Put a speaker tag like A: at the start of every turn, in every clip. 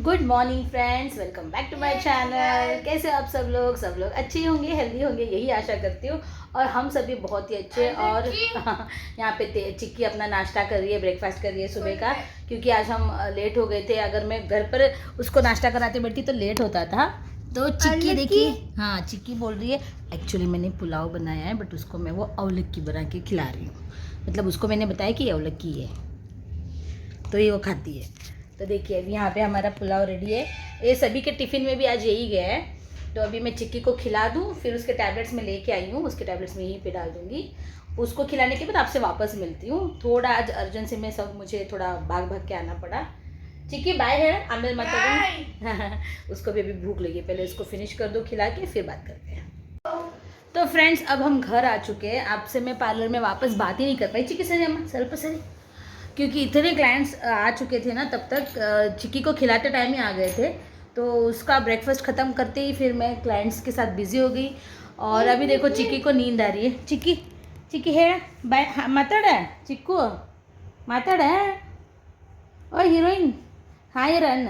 A: Good morning friends, welcome back to my channel. कैसे हो आप सब लोग अच्छे होंगे, हेल्दी होंगे, यही आशा करती हूँ। और हम सभी बहुत ही अच्छे। और यहाँ पे चिक्की अपना नाश्ता कर रही है, ब्रेकफास्ट कर रही है सुबह का, क्योंकि आज हम लेट हो गए थे। अगर मैं घर पर उसको नाश्ता कराते बैठती तो लेट होता था। तो चिक्की देखिए, हाँ चिक्की बोल रही है एक्चुअली मैंने पुलाव बनाया है, बट उसको मैं वो अवलक्की बना के खिला रही हूँ। मतलब उसको मैंने बताया कि अवलक्की है तो ये वो खाती है। तो देखिए अभी यहाँ पे हमारा पुलाव रेडी है। ये सभी के टिफ़िन में भी आज यही गया है। तो अभी मैं चिक्की को खिला दूँ, फिर उसके टैबलेट्स में लेके आई हूँ, उसके टैबलेट्स में यहीं पे डाल दूँगी। उसको खिलाने के बाद आपसे वापस मिलती हूँ। थोड़ा आज अर्जेंसी में सब मुझे थोड़ा भाग भाग के आना पड़ा। चिक्की बाय है, आमिर मत उसको भी अभी भूख लगी, पहले इसको फिनिश कर दो खिला के, फिर बात करते हैं। तो फ्रेंड्स अब हम घर आ चुके हैं। आपसे मैं पार्लर में वापस बात ही नहीं कर पाई। चिक्की सर अम्मा सर पर सर, क्योंकि इतने क्लाइंट्स आ चुके थे ना, तब तक चिक्की को खिलाते टाइम ही आ गए थे। तो उसका ब्रेकफास्ट ख़त्म करते ही फिर मैं क्लाइंट्स के साथ बिजी हो गई। और अभी देखो चिक्की को नींद आ रही है। चिक्की चिक्की है बाय माताड़ चिक्कू माताड़ ओ हीरोइन हाय रन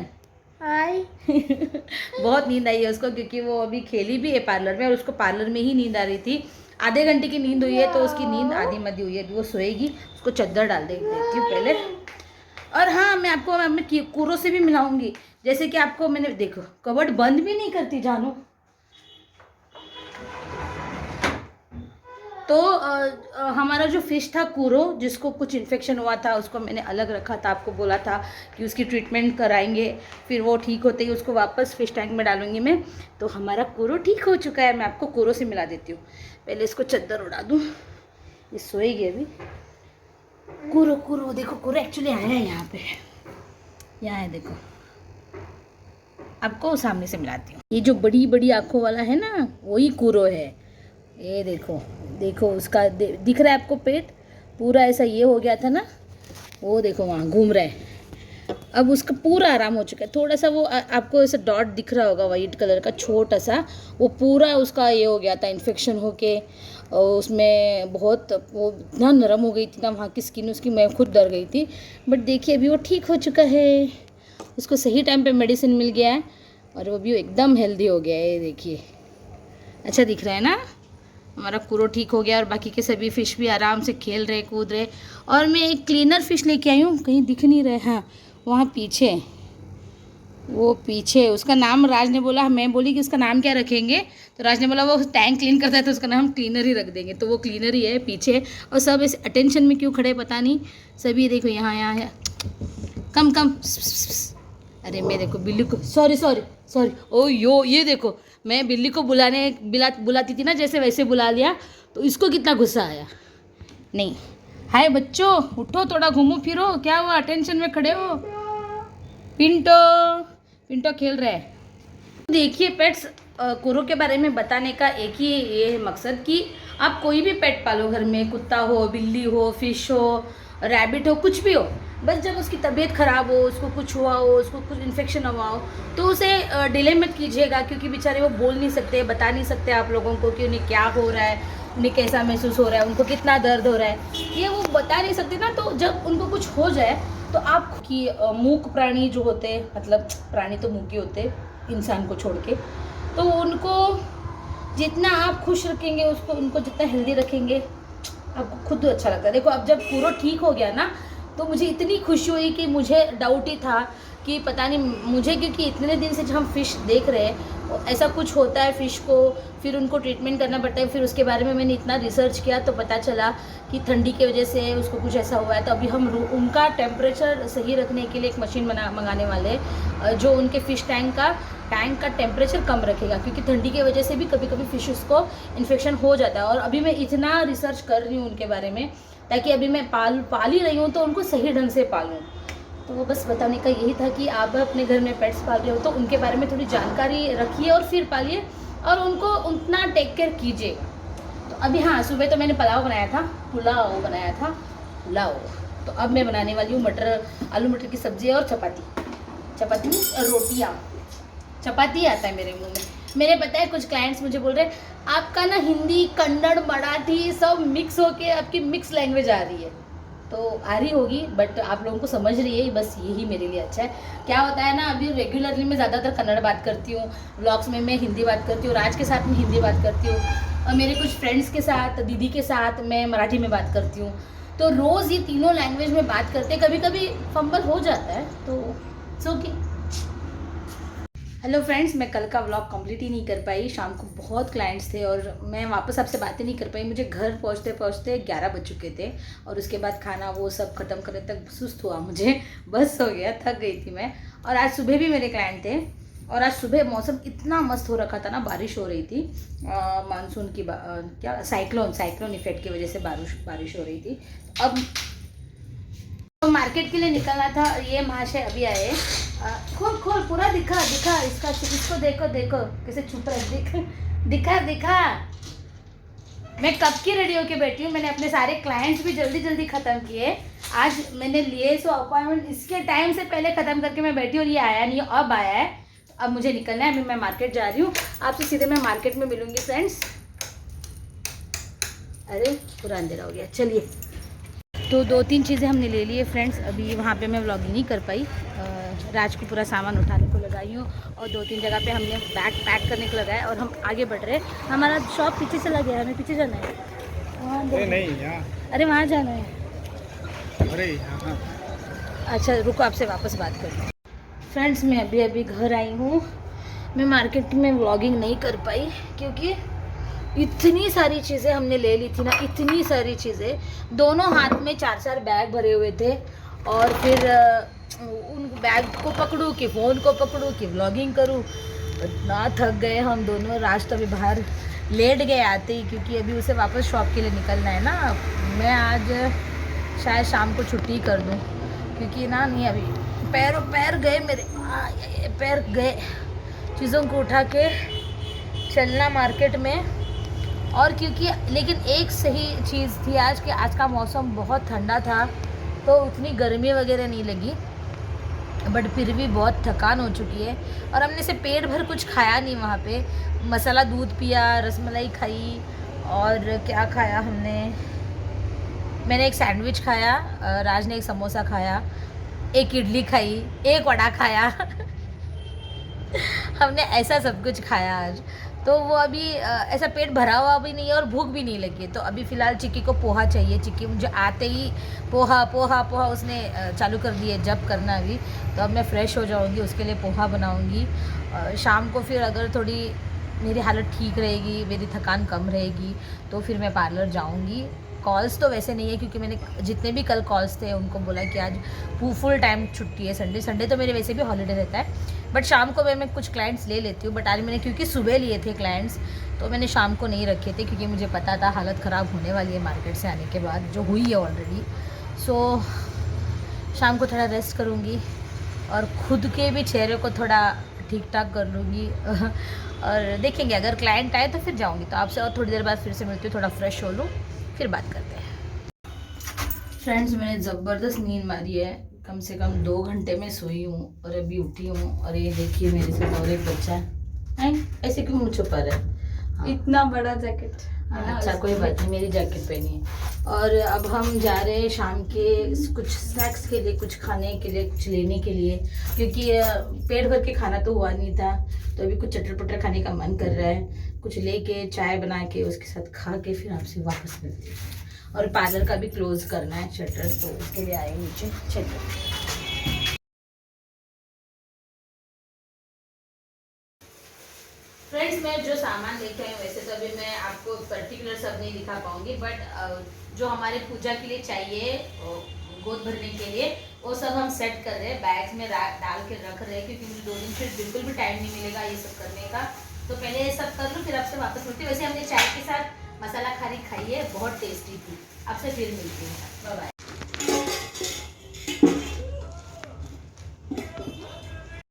A: हाय बहुत नींद आई है उसको, क्योंकि वो अभी खेली भी है पार्लर में और उसको पार्लर में ही नींद आ रही थी। आधे घंटे की नींद हुई है तो उसकी नींद आधी मधी हुई है। अभी वो सोएगी, उसको चद्दर डाल देती हूँ पहले। और हाँ, मैं आपको अपने कूरो से भी मिलाऊंगी। जैसे कि आपको मैंने देखो कबर्ड बंद भी नहीं करती जानू। तो हमारा जो फ़िश था कूरो, जिसको कुछ इन्फेक्शन हुआ था, उसको मैंने अलग रखा था। आपको बोला था कि उसकी ट्रीटमेंट कराएंगे, फिर वो ठीक होते ही उसको वापस फ़िश टैंक में डालूंगी मैं। तो हमारा कूरो ठीक हो चुका है। मैं आपको कूरो से मिला देती हूँ। पहले इसको चद्दर उड़ा दूँ, ये सोएगी अभी। कूरो कूरो देखो, कूरो एक्चुअली आया है यहाँ पे, यहाँ है देखो। आपको सामने से मिलाती हूँ। ये जो बड़ी बड़ी आँखों वाला है ना, वही कूरो है। ये देखो देखो उसका दिख रहा है आपको, पेट पूरा ऐसा ये हो गया था ना, वो देखो वहाँ घूम रहा है। अब उसका पूरा आराम हो चुका है। थोड़ा सा वो आपको ऐसा डॉट दिख रहा होगा वाइट कलर का छोटा सा, वो पूरा उसका ये हो गया था इन्फेक्शन होके। और उसमें बहुत वो इतना नरम हो गई थी ना वहाँ की स्किन उसकी, मैं खुद डर गई थी। बट देखिए अभी वो ठीक हो चुका है। उसको सही टाइम पे मेडिसिन मिल गया है और वो भी एकदम हेल्दी हो गया है। ये देखिए अच्छा दिख रहा है ना, हमारा कूरो ठीक हो गया। और बाकी के सभी फ़िश भी आराम से खेल रहे कूद रहे। और मैं एक क्लीनर फ़िश लेके आई हूँ, कहीं दिख नहीं रहे, हाँ वहाँ पीछे, वो पीछे। उसका नाम राज ने बोला, मैं बोली कि उसका नाम क्या रखेंगे, तो राज ने बोला वो टैंक क्लीन करता है तो उसका नाम क्लीनर ही रख देंगे। तो वो क्लीनर ही है पीछे। और सब इस अटेंशन में क्यों खड़े पता नहीं, सभी देखो यहाँ यहाँ है। कम कम अरे मैं देखो बिल्ली को, सॉरी सॉरी सॉरी, ओ यो ये देखो, मैं बिल्ली को बुलाती थी ना जैसे, वैसे बुला लिया। तो इसको कितना गुस्सा आया। नहीं हाय बच्चों, उठो थोड़ा घूमो फिरो, क्या हुआ अटेंशन में खड़े हो। पिंटो पिंटो खेल रहा है। देखिए पेट्स, कूरो के बारे में बताने का एक ही ये है मकसद कि आप कोई भी पेट पालो घर में, कुत्ता हो, बिल्ली हो, फिश हो, रैबिट हो, कुछ भी हो। बस जब उसकी तबीयत ख़राब हो, उसको कुछ हुआ हो, उसको कुछ इन्फेक्शन हुआ हो, तो उसे डिले मत कीजिएगा, क्योंकि बेचारे वो बोल नहीं सकते, बता नहीं सकते आप लोगों को कि उन्हें क्या हो रहा है, उन्हें कैसा महसूस हो रहा है, उनको कितना दर्द हो रहा है, ये वो बता नहीं सकते ना। तो जब उनको कुछ हो जाए तो आप कि मूक प्राणी जो होते हैं, मतलब प्राणी तो मूक ही होते इंसान को छोड़ के, तो उनको जितना आप खुश रखेंगे, उसको उनको जितना हेल्दी रखेंगे, आपको खुद अच्छा लगता है। देखो अब जब पूरा ठीक हो गया ना, तो मुझे इतनी खुशी हुई कि मुझे डाउट ही था कि पता नहीं मुझे, क्योंकि इतने दिन से जब हम फ़िश देख रहे हैं ऐसा कुछ होता है फ़िश को, फिर उनको ट्रीटमेंट करना पड़ता है। फिर उसके बारे में मैंने इतना रिसर्च किया तो पता चला कि ठंडी की वजह से उसको कुछ ऐसा हुआ है। तो अभी हम उनका टेम्परेचर सही रखने के लिए एक मशीन मंगाने वाले हैं, जो उनके फ़िश टैंक का टेम्परेचर कम रखेगा, क्योंकि ठंडी की वजह से भी कभी कभी फ़िशेस को इन्फेक्शन हो जाता है। और अभी मैं इतना रिसर्च कर रही हूँ उनके बारे में, ताकि अभी मैं पाल ही रही हूँ तो उनको सही ढंग से पालूँ। तो वो बस बताने का यही था कि आप अपने घर में पेट्स पाल रहे हो तो उनके बारे में थोड़ी जानकारी रखिए और फिर पालिए, और उनको उतना टेक केयर कीजिए। तो अभी हाँ, सुबह तो मैंने पुलाव बनाया था, पुलाव। तो अब मैं बनाने वाली हूँ आलू मटर की सब्ज़ी और चपाती और रोटियाँ। चपाती आता है मेरे मुंह में। मेरे पता है कुछ क्लाइंट्स मुझे बोल रहे हैं आपका ना हिंदी, कन्नड़, मराठी सब मिक्स होके आपकी मिक्स लैंग्वेज आ रही है। तो आ रही होगी, बट आप लोगों को समझ रही है, बस यही मेरे लिए अच्छा है। क्या होता है ना, अभी रेगुलरली मैं ज़्यादातर कन्नड़ बात करती हूँ, व्लॉग्स में मैं हिंदी बात करती हूँ, राज के साथ में हिंदी बात करती हूँ, और मेरे कुछ फ्रेंड्स के साथ, दीदी के साथ मैं मराठी में बात करती हूँ। तो रोज़ ये तीनों लैंग्वेज में बात करते, कभी कभी फंबल हो जाता है, तो सो ओके। हेलो फ्रेंड्स, मैं कल का व्लॉग कंप्लीट ही नहीं कर पाई, शाम को बहुत क्लाइंट्स थे और मैं वापस आपसे बातें नहीं कर पाई। मुझे घर पहुंचते पहुंचते 11 बज चुके थे और उसके बाद खाना वो सब ख़त्म करने तक सुस्त हुआ मुझे, बस हो गया, थक गई थी मैं। और आज सुबह भी मेरे क्लाइंट थे और आज सुबह मौसम इतना मस्त हो रखा था ना, बारिश हो रही थी, मानसून की क्या साइक्लोन इफेक्ट की वजह से बारिश हो रही थी। अब तो मार्केट के लिए निकलना था और ये महाशय अभी आए। खोल खोल पूरा दिखा इसको देखो कैसे छुप रहा है, दिखा। मैं कब की रेडी होके बैठी हूँ, मैंने अपने सारे क्लाइंट्स भी जल्दी ख़त्म किए। आज मैंने लिए सो अपॉइंटमेंट इसके टाइम से पहले ख़त्म करके मैं बैठी हूँ और ये आया नहीं, अब आया है। अब मुझे निकलना है, अभी मैं मार्केट जा रही हूँ, आपसे सीधे मैं मार्केट में मिलूँगी फ्रेंड्स। अरे पूरा अंधेरा हो गया, चलिए। तो 2-3 चीज़ें हमने ले ली है फ्रेंड्स, अभी वहाँ पे मैं व्लॉगिंग नहीं कर पाई। राज को पूरा सामान उठाने को लगाई हूँ और 2-3 जगह पे हमने बैग पैक करने को लगाया और हम आगे बढ़ रहे हैं। हमारा शॉप पीछे चला गया, हमें पीछे जाना है, वहाँ नहीं यहाँ, अरे वहाँ जाना है, अरे यहाँ। अच्छा रुको, आपसे वापस बात करती हूँ। फ्रेंड्स मैं अभी घर आई हूँ। मैं मार्केट में व्लॉगिंग नहीं कर पाई क्योंकि इतनी सारी चीज़ें हमने ले ली थी ना, इतनी सारी चीज़ें, दोनों हाथ में 4-4 बैग भरे हुए थे और फिर उन बैग को पकड़ूँ कि फ़ोन को पकड़ूँ कि व्लॉगिंग करूँ, इतना थक गए हम दोनों। राज तो अभी बाहर लेट गए आते ही, क्योंकि अभी उसे वापस शॉप के लिए निकलना है ना। मैं आज शायद शाम को छुट्टी कर दूँ क्योंकि ना नहीं, अभी पैर गए मेरे, पैर गए चीज़ों को उठा के चलना मार्केट में। और क्योंकि लेकिन एक सही चीज़ थी आज कि आज का मौसम बहुत ठंडा था, तो उतनी गर्मी वगैरह नहीं लगी, बट फिर भी बहुत थकान हो चुकी है। और हमने से पेट भर कुछ खाया नहीं वहाँ पे, मसाला दूध पिया, रसमलाई खाई और क्या खाया हमने, मैंने एक सैंडविच खाया, राज ने एक समोसा खाया, एक इडली खाई, एक वड़ा खाया हमने ऐसा सब कुछ खाया आज। तो वो अभी ऐसा पेट भरा हुआ भी नहीं है और भूख भी नहीं लगी। तो अभी फ़िलहाल चिक्की को पोहा चाहिए। चिक्की मुझे आते ही पोहा उसने चालू कर दिए जब करना अभी। तो अब मैं फ़्रेश हो जाऊंगी, उसके लिए पोहा बनाऊंगी। शाम को फिर अगर थोड़ी मेरी हालत ठीक रहेगी, मेरी थकान कम रहेगी, तो फिर मैं पार्लर जाऊंगी। कॉल्स तो वैसे नहीं है क्योंकि मैंने जितने भी कल कॉल्स थे उनको बोला कि आज फुल टाइम छुट्टी है, संडे तो मेरे वैसे भी हॉलीडे रहता है, बट शाम को मैं कुछ क्लाइंट्स ले लेती हूँ। बट आज मैंने क्योंकि सुबह लिए थे क्लाइंट्स, तो मैंने शाम को नहीं रखे थे क्योंकि मुझे पता था हालत ख़राब होने वाली है मार्केट से आने के बाद, जो हुई है ऑलरेडी। सो शाम को थोड़ा रेस्ट करूँगी और ख़ुद के भी चेहरे को थोड़ा ठीक ठाक कर लूँगी और देखेंगे अगर क्लाइंट आए तो फिर जाऊँगी। तो आपसे और थोड़ी देर बाद फिर से मिलती हूँ, थोड़ा फ्रेश हो लूँ, फिर बात करते हैं। फ्रेंड्स मैंने ज़बरदस्त नींद मारी है, कम से कम 2 घंटे में सोई हूँ और अभी उठी हूँ। और ये देखिए मेरे साथ और एक बच्चा है, ऐसे क्यों मुँह छुपा रहा है? हाँ।
B: इतना बड़ा जैकेट।
A: अच्छा कोई बात नहीं, मेरी जैकेट पहनी है। और अब हम जा रहे हैं शाम के कुछ स्नैक्स के लिए, कुछ खाने के लिए, कुछ लेने के लिए, क्योंकि पेट भर के खाना तो हुआ नहीं था, तो अभी कुछ चटर पटर खाने का मन कर रहा है। कुछ लेके चाय बना के उसके साथ खा के फिर आपसे वापस मिलती है। और पार्लर का भी क्लोज करना है शटर, तो उसके लिए आए नीचे। चलिए फ्रेंड्स, मैं जो सामान लेके आई हूँ, वैसे तो अभी मैं आपको पर्टिकुलर सब नहीं दिखा पाऊंगी, बट जो हमारे पूजा के लिए चाहिए गोद भरने के लिए, वो सब हम सेट कर रहे हैं, बैग्स में डाल के रख रहे हैं, क्योंकि मुझे 2 दिन फिर बिल्कुल भी टाइम नहीं मिलेगा ये सब करने का। तो पहले ये सब कर लूँ, फिर आपसे वापस मिलती हूँ। वैसे हमने चाय के साथ मसाला खारी खाई है, बहुत टेस्टी थी। आपसे फिर मिलती हूँ, बाय बाय।